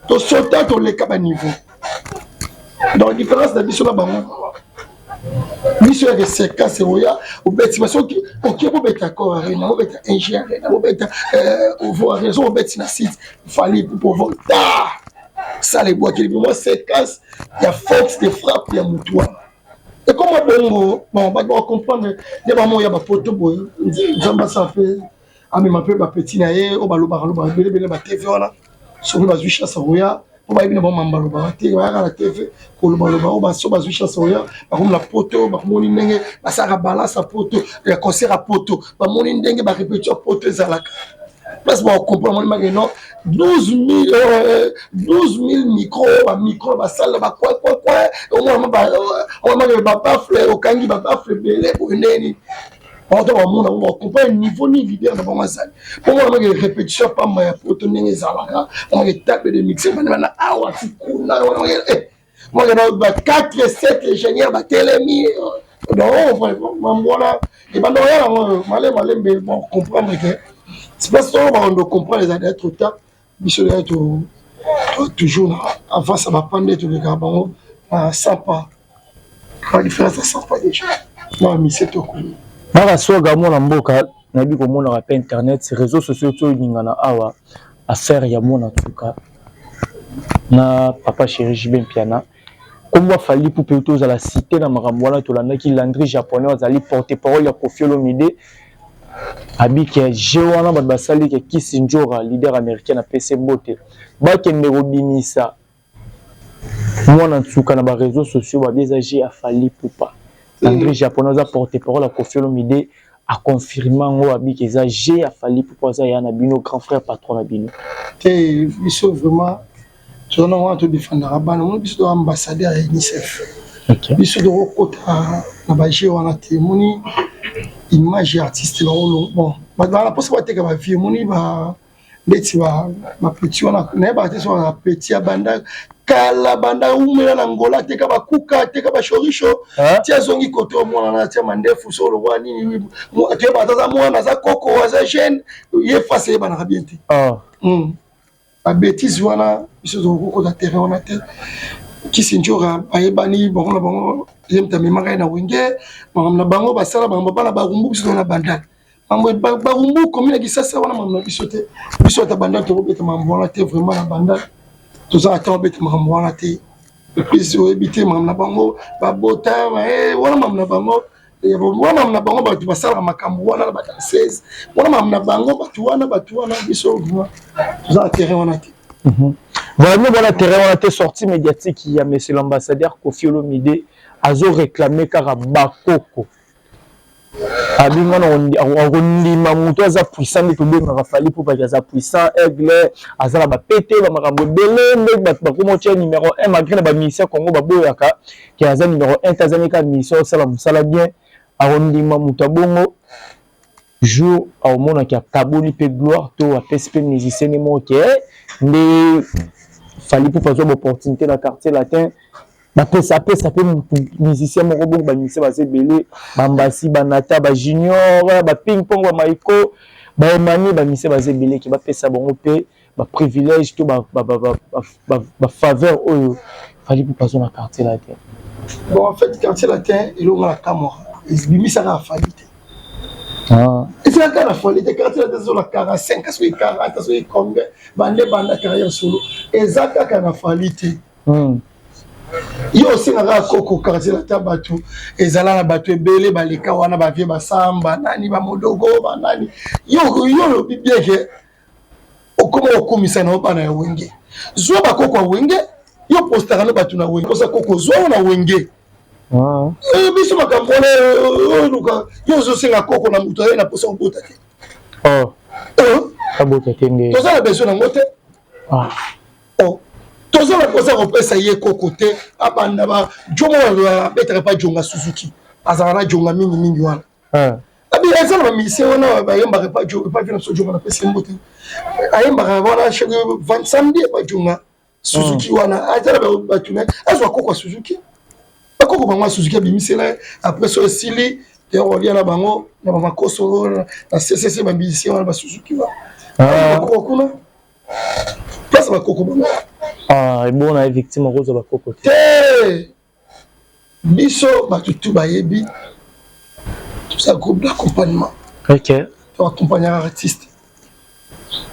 to sauter to le ka niveau donc différence de biso na bango biso ya séquence oya o beti baso ki OK bo beta ko arena bo beta ingénieur bo beta o vo arena so beti na site fallait pour volta ça les bois qui moi séquence il y a force de frappe il y a mutua et comment bon on va comprendre les moments il y a pas photo boy ça fait ami ma peu ba petit na ye o ba lo ba bele ba TV wana so ba zui chasse roya o ba ibina ba mamba lo ba te ba la TV ko lo ba o ba so ba zui chasse roya ba comme la photo ba moni ndenge ba sa balance la photo le concert à photo ba moni ndenge ba répétition photo zalaka parce qu'on comprend maintenant 12 000 micros, ma salle, quoi, au moins, on va pas faire au Kangi, va pas faire belé pour une année. On comprend un niveau ni leader dans ma salle. Pour moi, on va répétition, pas ma photo, on va taper des mixeurs, maintenant, ah, on moi, on va 4, 7 ingénieurs, on télémi. Non, vraiment, voilà. Et ben, non, on va comprendre que. C'est parce qu'on doit comprendre les années trop tard. Il faut être toujours avant ça va prendre tous les gars. Ça pas. La différence ça pas déjà. Non mais c'est tout cool. Mara soga mona mboka na bi ko mona rap internet ces réseaux sociaux to ningana awa affaire ya mona tuka. Na papa chéri Jibin Piana. Comme va falli pour plutôt à la cité na makamwana to landa ki landry japonais azali porte-parole ya Koffi Olomide. Abiki Jewana Basali qui Kissinger leader américain à PC Mbote bakende robimisa mwana tsuka na ba réseaux sociaux ba bisager a falli poupa André japonais a porté parole à Koffi Olomide a confirmé ngo abiki exagé a falli poupa ça ya na bino grand frère patron na bino et ils sont vraiment tu on va te défendre bana mon biso ambassadeur à UNICEF biso de kota na ba Jewana témoigner image artiste bon la possibilité que ma vie moni ba beti ba petit wana na ba te so na petit banda kala banda umela na ngola te ka ba kuka te ka ba shorisho tia zongi koto mwana na tia mandefu so lo wani ni te ba za mwana za koko za jeune ye face ba na bien te ba bêtise wana biso zo ko da terrain wana te Kissinger ayebani bon yemta memanga na wenge na bango basala bango bana barumbu biso na bandal bango barumbu commune ki sasa wana mamna biso te biso ta bandal to beta mambo wana te vraiment na bandal to za ta beta mambo wana te plus ebité mamna bango ba bota wana mamna bango wana mamna bango ba basala makambo wana ba 16 wana mamna bango ba wana biso vraiment to za terrain wana te voilà terrain on a été sorti médiatique il y a monsieur l'ambassadeur Koffi Olomide azo réclamé car bakoko abinga on ndima muto aza puissant mais tout bien fallait pour pas aza puissant aigle azala ba pété ba makambo belé mais ba comme tu numéro 1 malgré ba mission Congo ba boyaka qui aza numéro 1 Tanzania mission sala bien a ndima muto bongo jour au monde qui a taboli pe gloire to a PSP musicien ni mo mais fallait pour faire une opportunité dans le quartier latin. Ça peut musicien mon robot ba musicien ba sebele bambasi banata ba junior ba ping pong ba maiko ba emani ba musicien ba sebele qui ba pesa bon pe ba privilège tout ba faveur oyo fallait pour passer dans le quartier latin. Bon en fait quartier latin il a la Camorra il bimi ça a fallu. Et c'est la folie de quartier latin sur la 45 parce que 40 parce que combien banda carrière solo ezaka kana fallu. Yo aussi na koko quartier latin batu ezala na batu ebele baleka wana ba vie basamba nani ba modogo ba nani yo lo bien que okoma okomisa na opa na wenge zo ba koko wenge yo postara na batu na wenge kosa koko zo na wenge biso makambo luka yo zo singa koko na muto na posa obota te abota te nde toza na besoin na ngote toza na posa kopesa ye koko te abanda ba jomo wa betaka pa jonga Suzuki azala na jonga mingi wana abi ezala ba mission wana ba yemba pa jonga pa vina so jonga na pesa mbote ayemba wana chege 20 samedi pa jonga Suzuki wana azala ba tuna azwa koko Suzuki bakoko bango Suzuki bimisela après so sili te revient na bango na ba makoso na CCC ba mission wana ba Suzuki wa bakoko kuna place bakoko bango et bon on a victime rose bakoko te biso batutu bayebi tout ça groupe d'accompagnement OK pour accompagner l'artiste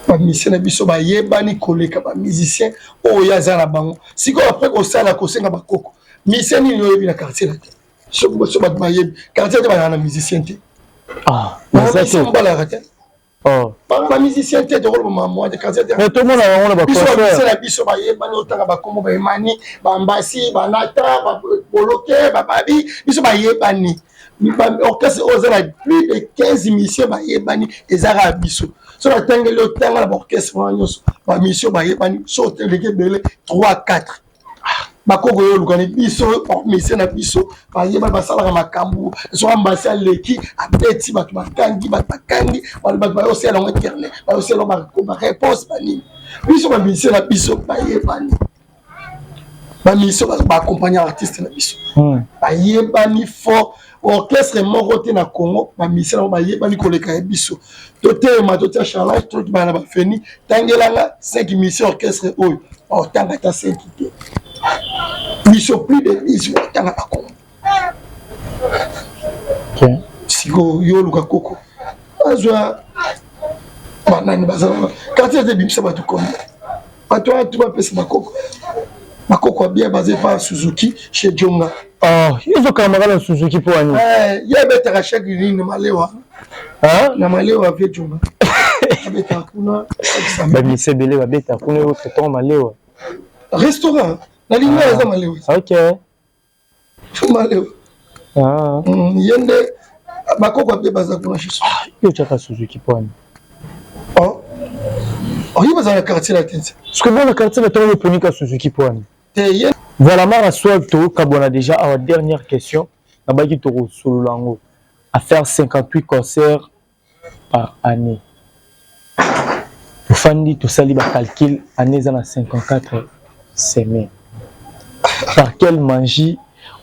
bamisien na biso bayebani koleka bamusicien oyo aza na bango sikoyo apres kosala kosenga bakoko misien nini oyebi na quartier na te so bato bayebi quartier te banaa na musicien te mbalaka te bamusicien te tokoloba mamwa te quartier te biso bamisien na biso bayebani otanga bakombo bayemani bambasi banata baboloke bababi biso bayebani orchestre oyo eza na plus de 15 misien bayebani ezaka ya biso so natangeli otanga na baorchestre wana nyonso bamisio bayebani so oteleki ebele 3-4 bakoko oyo olukani biso misien na biso bayebani basalaka makambo so ambasi aleki abeti bato bakangi bato bayosela yango internet bayosela baréponse banini biso bamisien na biso bayebani bamisio baakompagne artiste na biso bayebani fort orchestre moko te na Congo bamisien nango bayebani koleka ya biso totema totia charlage totibana na bafeni tangelanga 5 misien orchestre oyo otanga ata 5 te biso plus de 10 otanga bakongo siko yo luka koko azwa banani bazala quartier te bimisa bato komi bato wana tu bapesa bakoko ya bien basé par Suzuki chez Djonga hizo kamera na Suzuki po ani yebetaka chaque ligne malewa na malewa vie Djonga abeta kuna bamise bele babeta kuna yo traitement malewa restaurant na ligne ya malewa malewa yende bakoko ya bien baza kuna chez yo chaka Suzuki po ani il va dans le quartier la tête. Ce que dans le quartier la tête, on est Suzuki Point. Voilà, Mara Swalto, Kabona déjà à la dernière question. Nabaki Toro Sololango à faire 58 concerts par année. Fandi tout ça libre calcul année dans 54 semaines. Par quelle magie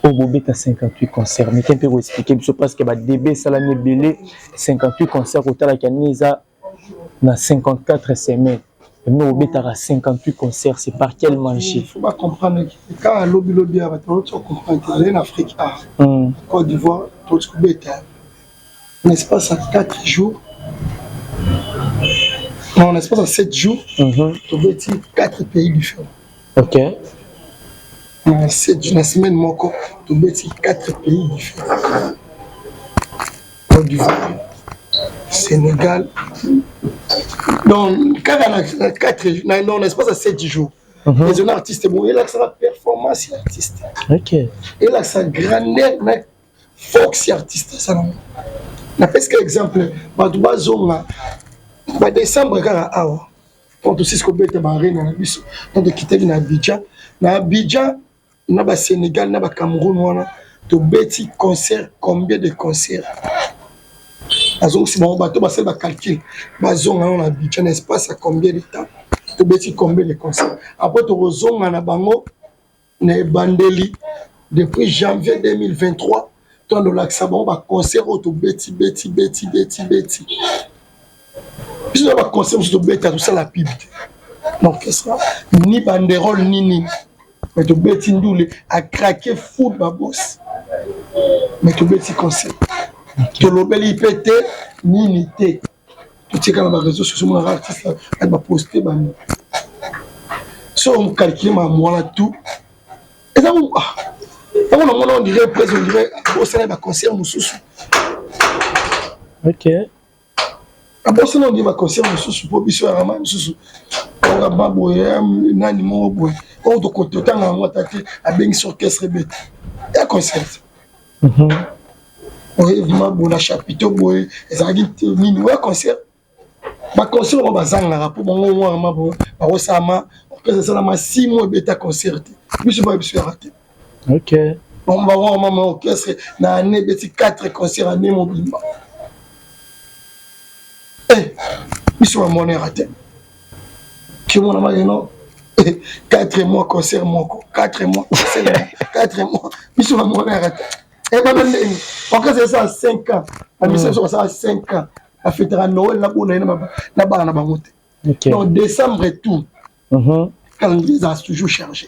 au Bobet à 58 concerts? Mais qu'est-ce que vous expliquez? Parce que DB Salami Belé 58 concerts au Talakanisa. Dans 54 semaines, nous avons 58 concerts, c'est par quelle magie? Il faut pas comprendre que quand on lobby, on comprend en Afrique, Côte d'Ivoire, tout ce que n'est-ce pas ça 4 jours? Non, n'est-ce pas ça 7 jours? Tu veux dire 4 pays différents. Ok. 7 jours, la semaine, tu veux dire 4 pays différents. Côte d'Ivoire, Sénégal. Donc, quand on a 4 jours, non, n'est-ce pas ça 7 jours? Les jeunes artistes, bon, il a sa performance artiste. Ok. Il a sa grandeur, force artiste. Ça, non. Na presque exemple, Badouba Zonga, décembre, quand tu sais ce qu'on peut être barré dans la bus, quand tu quittes Abidjan, il y a Sénégal, il y a Cameroun, tu as concert, combien de concerts? Si bon bateau va faire calcul, on a un espace à combien de temps? Tu bêtis combien de concerts? Après tu rezones en abango, ne bandeli depuis janvier 2023, tu as le lac sabon va concert au bêtis. Puis on va concert au bêtis tout ça la pub. Donc qu'est-ce que ni banderole ni mais tu bêtis ndoule à craquer foot ma boss. Mais tu bêtis concert. Que l'obéli IPT, ni unité. Tout ce qui est dans les réseaux sociaux, mon artiste, elle va poster. Si on calcule moi tout, et ça, on dirait presque, on dirait, on va concert Moussoussou. Ok. Après ça, on dit, va concert Moussoussou, pour Bissou Arama, Moussoussou. On va baboyer, nani mon boy. On doit compter autant à moi, t'attends, à bien sur orchestre bête. Il y a concert. On a chapiteau boy ezaki nini wa concert ba concert on bazanga rapport bongo moi ba osama que ça na 6 mois beta concert biso ba biso raté. OK. On va voir maman orchestre na année beti 4 concerts année mobimba. Biso ba monnaie raté. Qui mon ama non 4 mois concert moko 4 mois concert 4 mois biso ba monnaie raté. En cas c'est ça 5 ans. La mission c'est ça 5 ans. La fête de Noël la bonne na ba na bangote. Donc décembre et tout. Calendrier ça toujours chargé.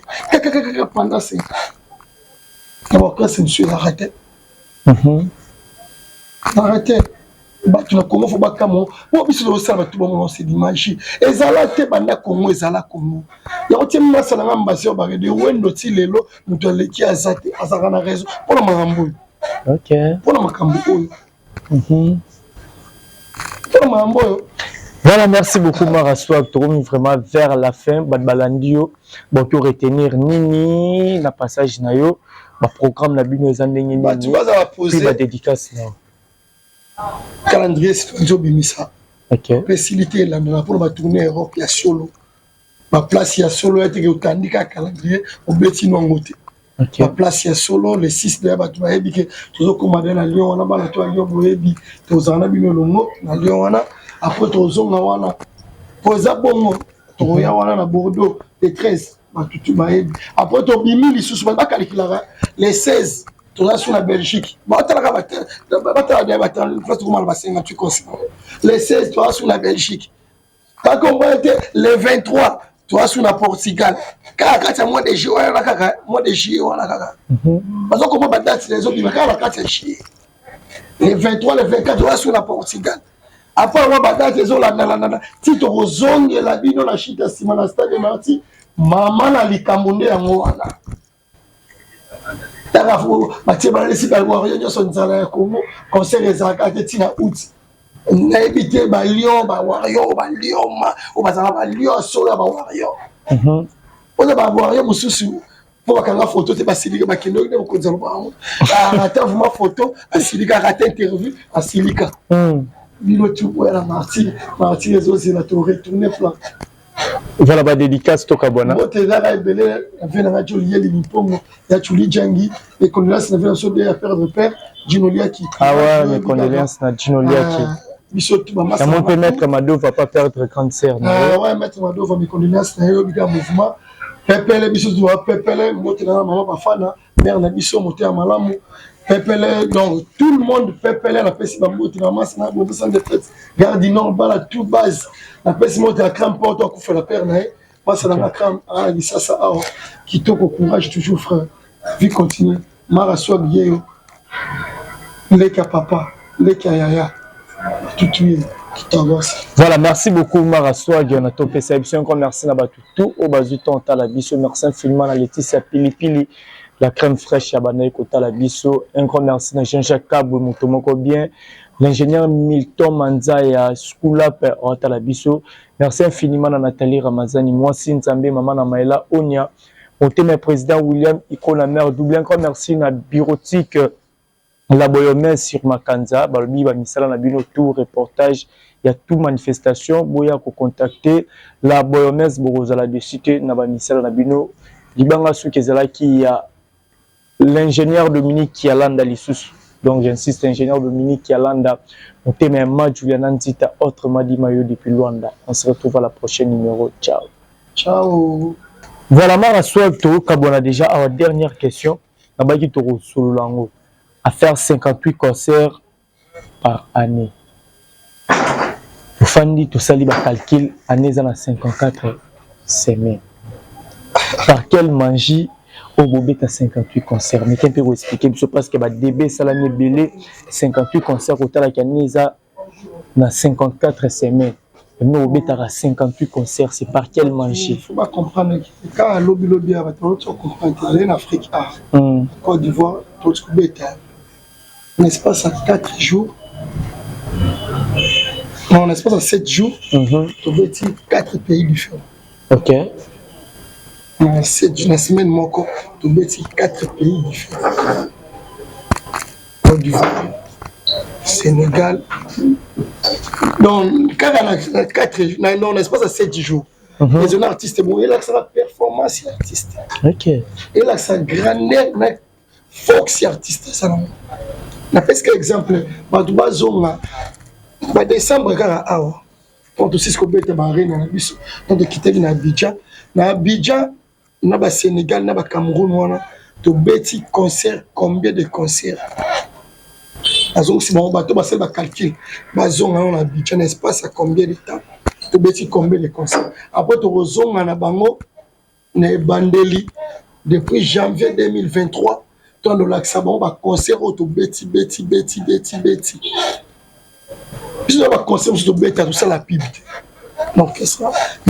Pendant 5 ans. D'abord quand c'est monsieur arrêté. Arrêté. bato na Congo faut bakamo po biso do sala bato bon c'est dimanche ezala te banda Congo ezala Congo ya otie masa na ngamba ba de wendo ti lelo muto leki azate azaka na raison pour makambo OK pour makambo oyo pour makambo oyo. Voilà, merci beaucoup Maraswag. Tu remis vraiment vers la fin. Badbalandio, bon tu retenir nini na passage na yo, ba programme na bino ezandenge nini. Tu vas poser ba dédicace na. Calendrier studio bimisa. OK. Facilité là pour ba tourner Europe ya solo. Ba place ya solo était que tandika calendrier au betino ngote. OK. Ba place ya solo le 6 de ba tu va ebi que toujours commander na Lyon on a ba to Lyon boyebi to zana bino longo na Lyon wana. Après tozonga wana poza bongo toya wana na Bordeaux le 13 batutu bayebi après to bimi lisusu ba calculer les 16 toza sur la Belgique batala batala face comment ba 58 concert les 16 toza sur la Belgique quand on va être le 23 toza sur la Portugal kaka mois de juillet wana kaka mois de juillet wana kaka parce que comment ba date les autres kaka kaka juillet le 23 le 24 toza sur la Portugal. Après avoir battu les autres, si tu as la bino la chita simana stade marti, maman na likambonde ya ngwana. Tarafu, batie balesi ba warrior son nzala ya Congo, concert ezaka tina août. Na ebité ba lion ba warrior ba lion ma, o bazala ba lion solo ba warrior. On ba warrior mususu. Pour bakanga photo te basilika bakendo ne kokonzala ba. Arata vraiment photo, asilika arata interview, asilika. Bilo tu pour la Marty les autres la tour retourner plan. Voilà ba dédicace to kabona. Mote za ba belé avait la radio lié limpongo ya Chuli Jangi et condoléances na vie de perdre père Djinolia qui. Ah ouais, mes condoléances na Djinolia qui. Biso tu mama. Ça montre maître Mado va pas perdre cancer. Ah ouais, maître Mado va mes condoléances na yo bika mouvement. Pepele biso tu va pepele mote na mama bafana mère na biso mote ya malamu. Pepele, donc tout le monde Pepele la peste bambouti na masse na bon centre de fête Gardinor bala tout base la peste monte à crampe porte à coup fait la père nae moi c'est dans la crampe ah il ça qui toque au courage toujours frère vie continue mara soit bien les papa les yaya tout tuer tout avance. Voilà, merci beaucoup Maraswag on a topé ça encore merci na batu tout au bazu ton ta la biso merci infiniment à Laetitia Pilipili. La crème fraîche à Banaï Kota la Bisso, un grand merci à Jean-Jacques Kabou, Moutomoko bien, l'ingénieur Milton Manzaya, School Up, Ota la Bisso, merci infiniment à Nathalie Ramazani, moi Nzambe, Maman Namaela, Onia, au thème président William Iko la mère, double un grand merci à Bureautique, la Boyomès sur Makanza, Balbi, Bamisala, Nabino, tout reportage, il y a tout manifestation, Boya pour contacter la Boyomès, Borozala de cité, Nabamisala, Nabino, Libanga Soukezala qui a l'ingénieur Dominique Kialanda Lissous. Donc j'insiste, ingénieur Dominique Kialanda. On t'aime Juliana Nzita, autre Madi Mayo depuis Luanda. On se retrouve à la prochaine numéro. Ciao. Ciao. Voilà, Maraswag to Kabona déjà à la dernière question. Nabaki Toro Sololango. À faire 58 concerts par année. Fandi to sali ba calcul année à 54 semaines. Par quel magie au Bobet à 58 concerts? Mais qu'est-ce que vous expliquer? Parce que DB Salami Belé 58 concerts au Talakanisa na 54 semaines. Mais au Bobet à 58 concerts, c'est par quel magie? Il faut pas comprendre que quand lobby a tu comprends en Afrique, Côte d'Ivoire, tout ce un espace à 4 jours. Non, un espace à 7 jours. Tu veux dire 4 pays différents. OK. C'est une semaine, mon corps, tu veux dire 4 pays différents. Côte d'Ivoire, Sénégal. Donc, quand on a 4 jours, non, un espace à 7 jours. Les artistes, bon, il a sa performance artiste. OK. Il a sa grandeur, Fox artiste. Ça, non. Na presque exemple, Badouba Zonga, décembre, quand tu sais ce qu'on peut être barré dans la bus, quand tu quittes Abidjan, na ba Sénégal, na ba Cameroun, tu bêtis concert, combien de concerts? Azong si bon bateau, c'est le calcul. Bazonga on Abidjan, espace à combien de temps? Tu bêtis combien de concerts? Après tu rezonga na bango, na bandeli depuis janvier 2023. Dans le lac Sabon, concert au Betty. biso na baconseil mosusu tobeta tosala pib te l'orchestre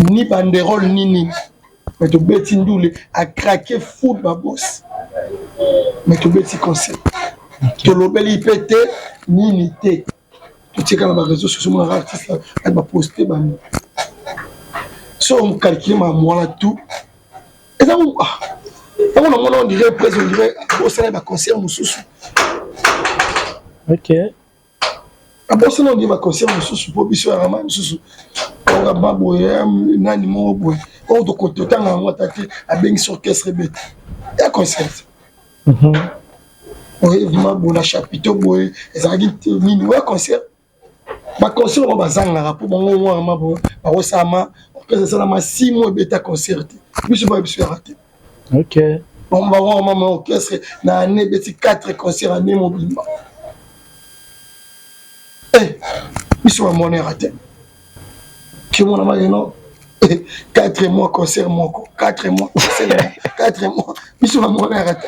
ni banderole nini mais tobeti ndule akrake foot babosi mais tobeti concert tolobeli mpe te nini te totika na baréseau sociaux monaka artiste ati baposte bami so omcalcule mamwala tout eza ntango na mona on dirait presque on dirait bosala baconcert mosusu ok abosana on dirait baconcert mosusu mpo biso ya rama mosusu onga baboye nani moko boye oyo tokototanga yango ata te abengisi orchestre ebete ya concert oye vraiment bona chapiteau boye ezalaki nini oya concert baconcert oyo bazangaka mpo bango mwana bakosalama orchestre esalama 6 mois ebeta concert te biso ba biso yaka te ok bango mama orchestre na année ebeti 4 concert année mobimba biso bamonera te kimona makeno 4 mois concert moko 4 mois concert moko 4 mois biso bamonera te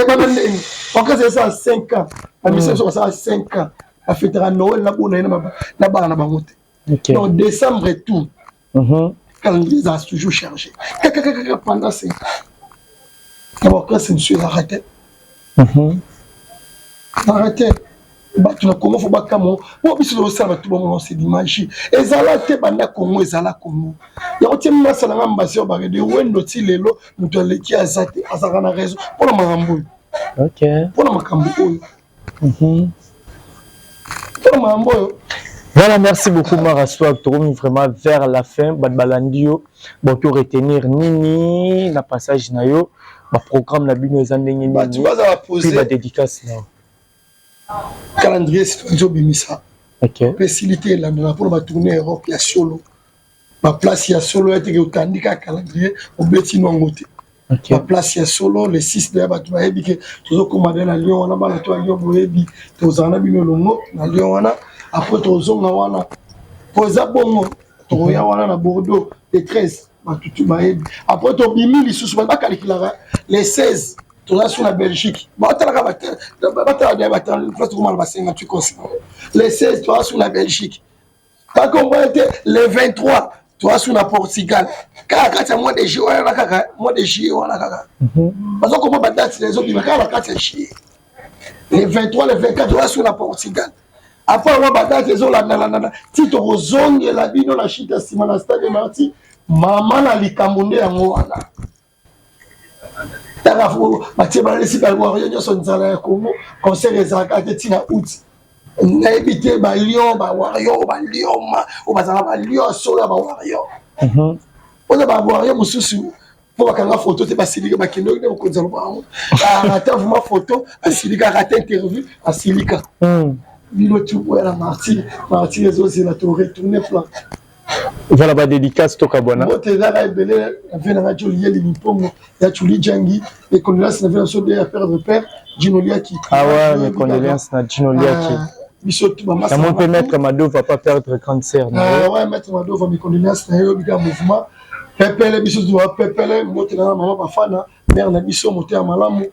bana ndenge orchestre eza 5 ans bamisa biso basala 5 ans afetaka noël na bona ye na bana na bango te donc décembre et tout calendrier eza toujours chargé kaka pendant 5 ans na baorchestre mosusu ezaka te arrêté bato na Congo fo bakamo po biso tozosala bato bango c'est dimanche ezala te banda Congo ezala Congo yango tie masala nga mbasi oyo bakede wendo ti lelo moto aleki aza te azalaka na raison mpona makambo oyo mpona makambo oyo mpona makambo oyo. Voilà, merci beaucoup Maraswag. Tourne vraiment vers la fin. Badbalandio, bon pour retenir nini na passage na yo, ba programme na bino ezandenge nini. Tu vas à poser. Puis ba dédicace na. Calendrier c'est bimisa. OK. Facilité là pour ba tourner Europe ya solo. Ba place ya solo était au tandika calendrier au beti ngote. OK. Ba place ya solo le 6 de ba tu ba yebi que tozo commander na Lyon wana ba to Lyon boyebi tozana bino longo na Lyon wana. Après tozonga wana poza bongo toya wana na Bordeaux les 13 batutu bayebi après to bimi lisusu ba calculer les 16 toza sur la Belgique batala place comment ba 58 conseils les 16 toza sur la Belgique pas comprendre les 23 toza sur la Portugal kaka mois de juillet wana kaka mois de juillet wana kaka parce que comment ba date les autres kaka kaka juillet les 23 les 24 toza sur la Portugal. Après avoir battu les autres, si tu as la bino la chita sima na stade marti, maman na likambonde ya ngwana. Tara fo batie ba lesi ba warrior nyoso nzala ya Congo, concert ezaka te tina août. Na ebité ba Lyon ba warrior ba Lyon ma, o bazala ba Lyon solo ba warrior. Oza ba warrior mususu. Pour bakanga photo te basilika bakendo ne ko nzalo ba. Ah ata vraiment photo, asilika rata interview, asilika. Bilo tu la Marty les autres c'est la tour retourner plan. Voilà ba dédicace to kabona. Bote za belé avait na Julie Limpomo, ya Chuli Jangi et condoléances na vie de à perdre père Jinoliaki. Ah ouais, mes condoléances na Jinoliaki. Biso tu ba massa. Mon maître Mado va pas perdre cancer. Ah ouais, maître Mado va mes condoléances na yo bika mouvement. Pepele biso doit pepele mote na maman bafana, mère na biso mote ya malamu.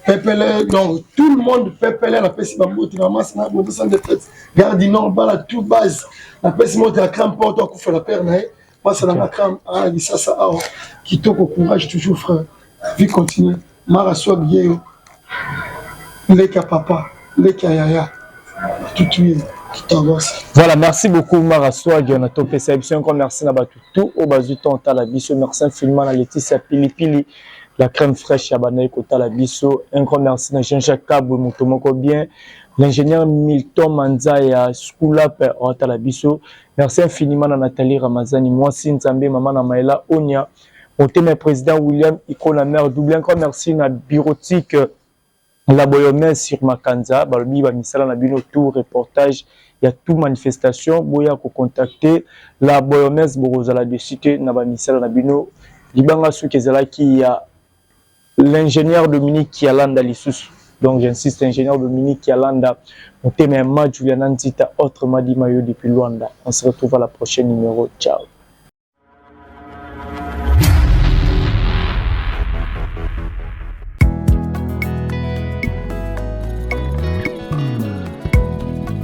Pepele, donc tout le monde pepele la pesi bambo tinamasa na bobo sans de fête garde nord bala tout base la pesi monte la crème porte à couper la père nae passe dans la crème ah ça ça qui toque au courage toujours frère vie continue mara soit bien les papa les yaya tout qui t'avance. Voilà, merci beaucoup Maraswag, on a topé ça encore merci na batu tout au bazu ton la biso merci infiniment à Laetitia Pilipili. La crème fraîche à Banaï Kota la Bisso, un grand merci à Jean-Jacques Kabou, Moutomoko bien, l'ingénieur Milton Manzaya, Schoolap, Ota la Bisso, merci infiniment à Nathalie Ramazani, moi Nzambe, Maman Namaela, Onia, mon thème président William Iko la mère double, un grand merci à Bureautique, la Boyomès sur Makanza, Balbi, Bamisala, Nabino, tout reportage, il y a tout manifestation, Boya pour contacter la Boyomès, Borozala de cité, Nabamisala, Nabino, Libanga Soukezala qui a l'ingénieur Dominique Kialanda Lissous. Donc j'insiste, ingénieur Dominique Kialanda. On t'aime un Juliana Nzita, autre Madi Mayo depuis Luanda. On se retrouve à la prochaine numéro. Ciao.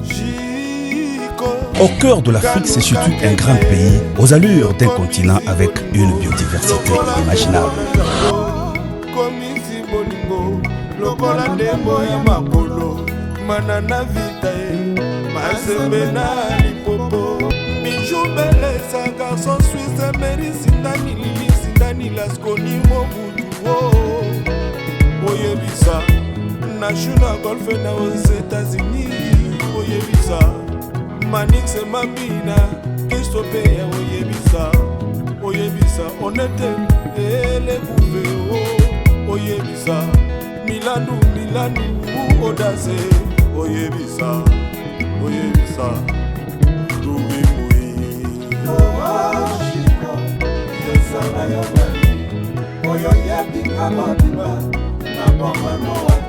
Chico. Au cœur de l'Afrique se situe un grand pays aux allures d'un continent avec une biodiversité inimaginable. Lokola ndembo ya makolo manana vitae mazembena lipopo mijubele sa garçon suisse meri sindani lili sindani laskoni mobutu oyebisa national golf na aux États-Unis oyebisa Manix Mambina Christophe oyebisa honnête ele bouve oyebisa Milanu Odaze oyebisa Dubi mui Shiko Yesana yobali Oyo yebi kamadima Na pamba noa